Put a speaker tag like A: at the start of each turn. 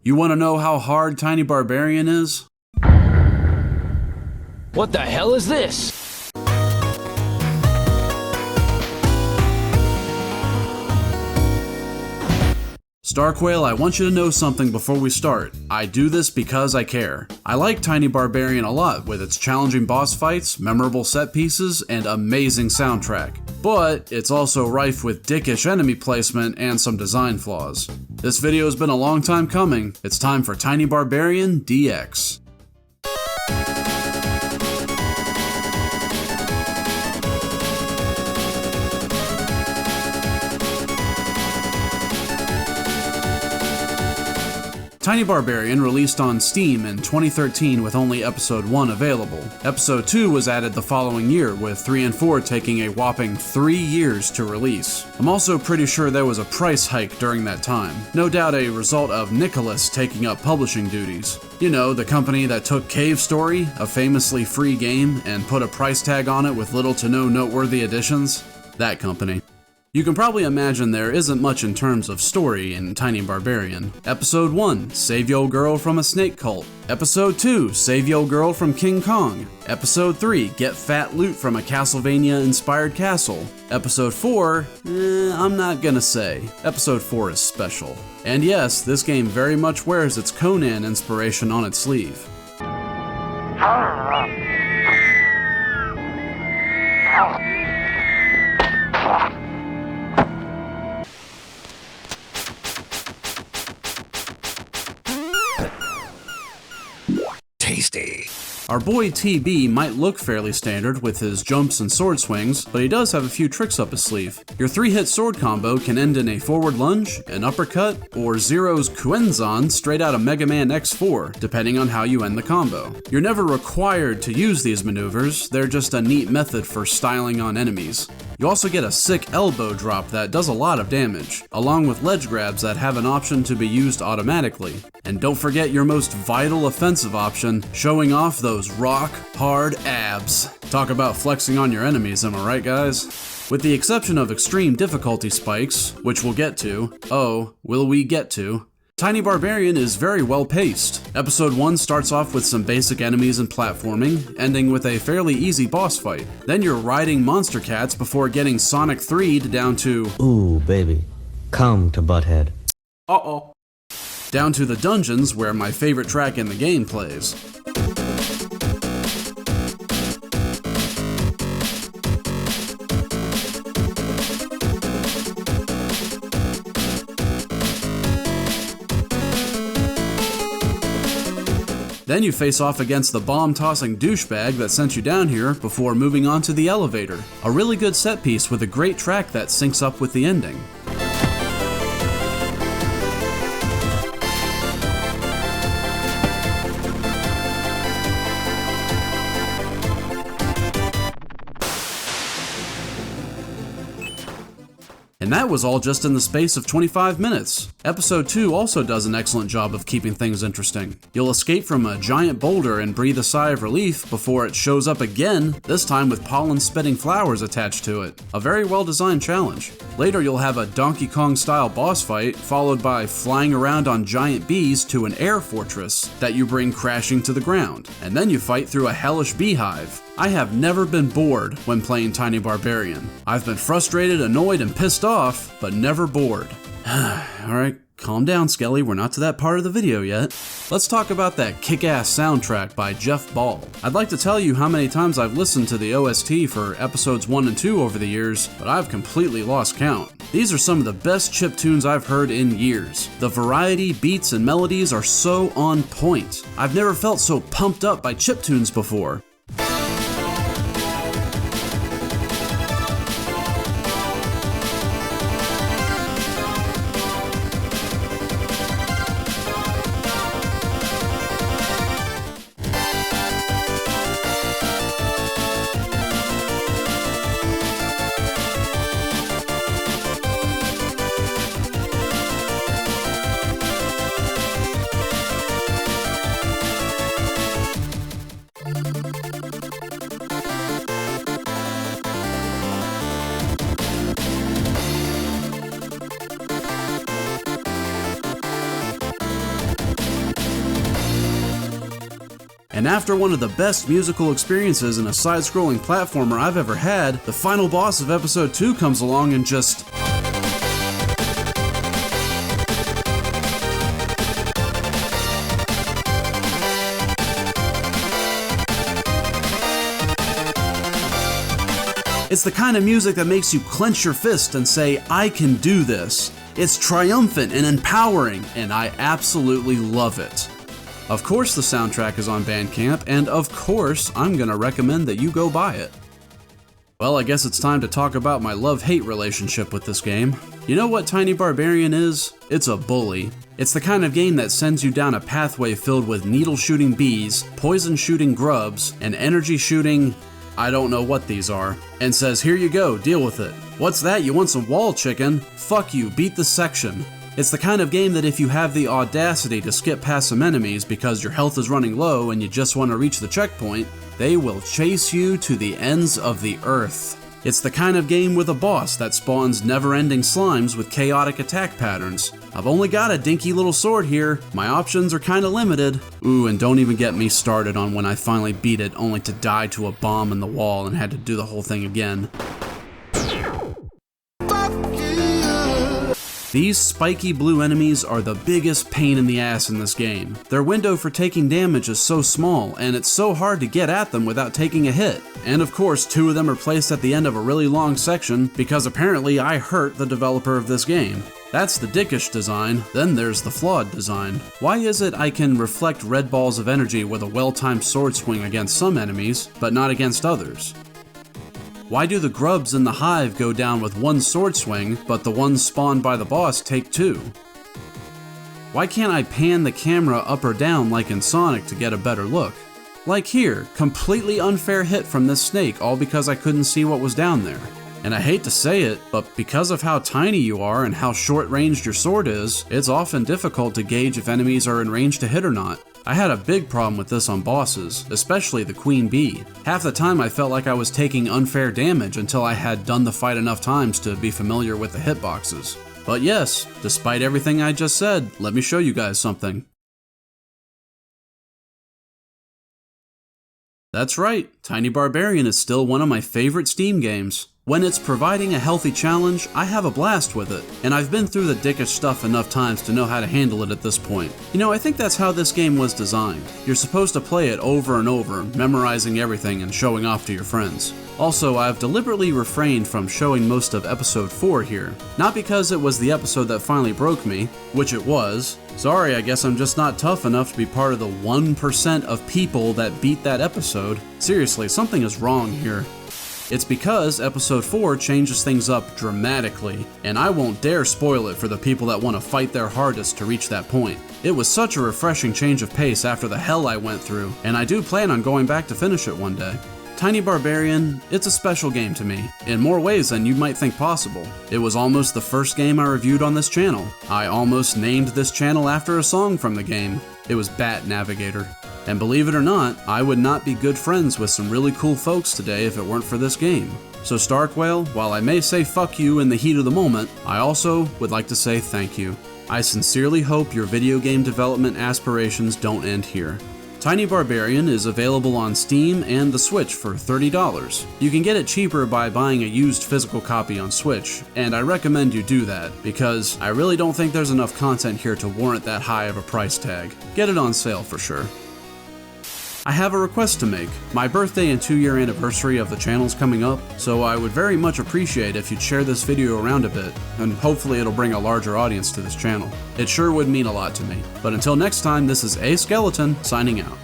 A: You want to know how hard Tiny Barbarian is?
B: What the hell is this?
A: Starquail, I want you to know something before we start. I do this because I care. I like Tiny Barbarian a lot with its challenging boss fights, memorable set pieces, and amazing soundtrack. But it's also rife with dickish enemy placement and some design flaws. This video has been a long time coming. It's time for Tiny Barbarian DX. Tiny Barbarian released on Steam in 2013 with only Episode 1 available. Episode 2 was added the following year, with 3 and 4 taking a whopping 3 years to release. I'm also pretty sure there was a price hike during that time, no doubt a result of Nicalis taking up publishing duties. You know, the company that took Cave Story, a famously free game, and put a price tag on it with little to no noteworthy additions. That company. You can probably imagine there isn't much in terms of story in Tiny Barbarian. Episode 1, Save Yo Girl from a Snake Cult. Episode 2, Save Yo Girl from King Kong. Episode 3, Get Fat Loot from a Castlevania-inspired castle. Episode 4, I'm not gonna say. Episode 4 is special. And yes, this game very much wears its Conan inspiration on its sleeve.
B: Tasty.
A: Our boy TB might look fairly standard with his jumps and sword swings, but he does have a few tricks up his sleeve. Your 3-hit sword combo can end in a forward lunge, an uppercut, or Zero's Kuenzan straight out of Mega Man X4, depending on how you end the combo. You're never required to use these maneuvers, they're just a neat method for styling on enemies. You also get a sick elbow drop that does a lot of damage, along with ledge grabs that have an option to be used automatically. And don't forget your most vital offensive option, showing off those rock hard abs. Talk about flexing on your enemies, am I right, guys? With the exception of extreme difficulty spikes, which we'll get to, oh, will we get to, Tiny Barbarian is very well paced. Episode 1 starts off with some basic enemies and platforming, ending with a fairly easy boss fight. Then you're riding monster cats before getting Sonic 3'd down to,
C: ooh, baby, come to Butthead.
A: uh-oh. Down to the dungeons where my favorite track in the game plays. Then you face off against the bomb-tossing douchebag that sent you down here before moving on to the elevator. A really good set piece with a great track that syncs up with the ending. And that was all just in the space of 25 minutes. Episode 2 also does an excellent job of keeping things interesting. You'll escape from a giant boulder and breathe a sigh of relief before it shows up again, this time with pollen-spitting flowers attached to it. A very well-designed challenge. Later you'll have a Donkey Kong-style boss fight, followed by flying around on giant bees to an air fortress that you bring crashing to the ground. And then you fight through a hellish beehive. I have never been bored when playing Tiny Barbarian. I've been frustrated, annoyed, and pissed off, but never bored. Alright, calm down, Skelly, we're not to that part of the video yet. Let's talk about that kick-ass soundtrack by Jeff Ball. I'd like to tell you how many times I've listened to the OST for episodes 1 and 2 over the years, but I've completely lost count. These are some of the best chiptunes I've heard in years. The variety, beats, and melodies are so on point. I've never felt so pumped up by chiptunes before. And after one of the best musical experiences in a side-scrolling platformer I've ever had, the final boss of episode 2 comes along and just... It's the kind of music that makes you clench your fist and say, I can do this. It's triumphant and empowering, and I absolutely love it. Of course the soundtrack is on Bandcamp, and of course I'm gonna recommend that you go buy it. Well, I guess it's time to talk about my love-hate relationship with this game. You know what Tiny Barbarian is? It's a bully. It's the kind of game that sends you down a pathway filled with needle-shooting bees, poison-shooting grubs, and energy-shooting... I don't know what these are, and says, here you go, deal with it. What's that, you want some wall chicken? Fuck you, beat the section. It's the kind of game that if you have the audacity to skip past some enemies because your health is running low and you just want to reach the checkpoint, they will chase you to the ends of the earth. It's the kind of game with a boss that spawns never-ending slimes with chaotic attack patterns. I've only got a dinky little sword here, my options are kinda limited. Ooh, and don't even get me started on when I finally beat it only to die to a bomb in the wall and had to do the whole thing again. These spiky blue enemies are the biggest pain in the ass in this game. Their window for taking damage is so small, and it's so hard to get at them without taking a hit. And of course, 2 of them are placed at the end of a really long section, because apparently I hurt the developer of this game. That's the dickish design, then there's the flawed design. Why is it I can reflect red balls of energy with a well-timed sword swing against some enemies, but not against others? Why do the grubs in the hive go down with 1 sword swing, but the ones spawned by the boss take 2? Why can't I pan the camera up or down like in Sonic to get a better look? Like here, completely unfair hit from this snake all because I couldn't see what was down there. And I hate to say it, but because of how tiny you are and how short-ranged your sword is, it's often difficult to gauge if enemies are in range to hit or not. I had a big problem with this on bosses, especially the Queen Bee. Half the time I felt like I was taking unfair damage until I had done the fight enough times to be familiar with the hitboxes. But yes, despite everything I just said, let me show you guys something. That's right, Tiny Barbarian is still one of my favorite Steam games. When it's providing a healthy challenge, I have a blast with it, and I've been through the dickish stuff enough times to know how to handle it at this point. You know, I think that's how this game was designed. You're supposed to play it over and over, memorizing everything and showing off to your friends. Also, I've deliberately refrained from showing most of episode 4 here. Not because it was the episode that finally broke me, which it was. Sorry, I guess I'm just not tough enough to be part of the 1% of people that beat that episode. Seriously, something is wrong here. It's because episode 4 changes things up dramatically, and I won't dare spoil it for the people that want to fight their hardest to reach that point. It was such a refreshing change of pace after the hell I went through, and I do plan on going back to finish it one day. Tiny Barbarian, it's a special game to me, in more ways than you might think possible. It was almost the first game I reviewed on this channel. I almost named this channel after a song from the game. It was Bat Navigator. And believe it or not, I would not be good friends with some really cool folks today if it weren't for this game. So Starkwhale, while I may say fuck you in the heat of the moment, I also would like to say thank you. I sincerely hope your video game development aspirations don't end here. Tiny Barbarian is available on Steam and the Switch for $30. You can get it cheaper by buying a used physical copy on Switch, and I recommend you do that, because I really don't think there's enough content here to warrant that high of a price tag. Get it on sale for sure. I have a request to make. My birthday and 2-year anniversary of the channel's coming up, so I would very much appreciate if you'd share this video around a bit, and hopefully it'll bring a larger audience to this channel. It sure would mean a lot to me. But until next time, this is A Skeleton, signing out.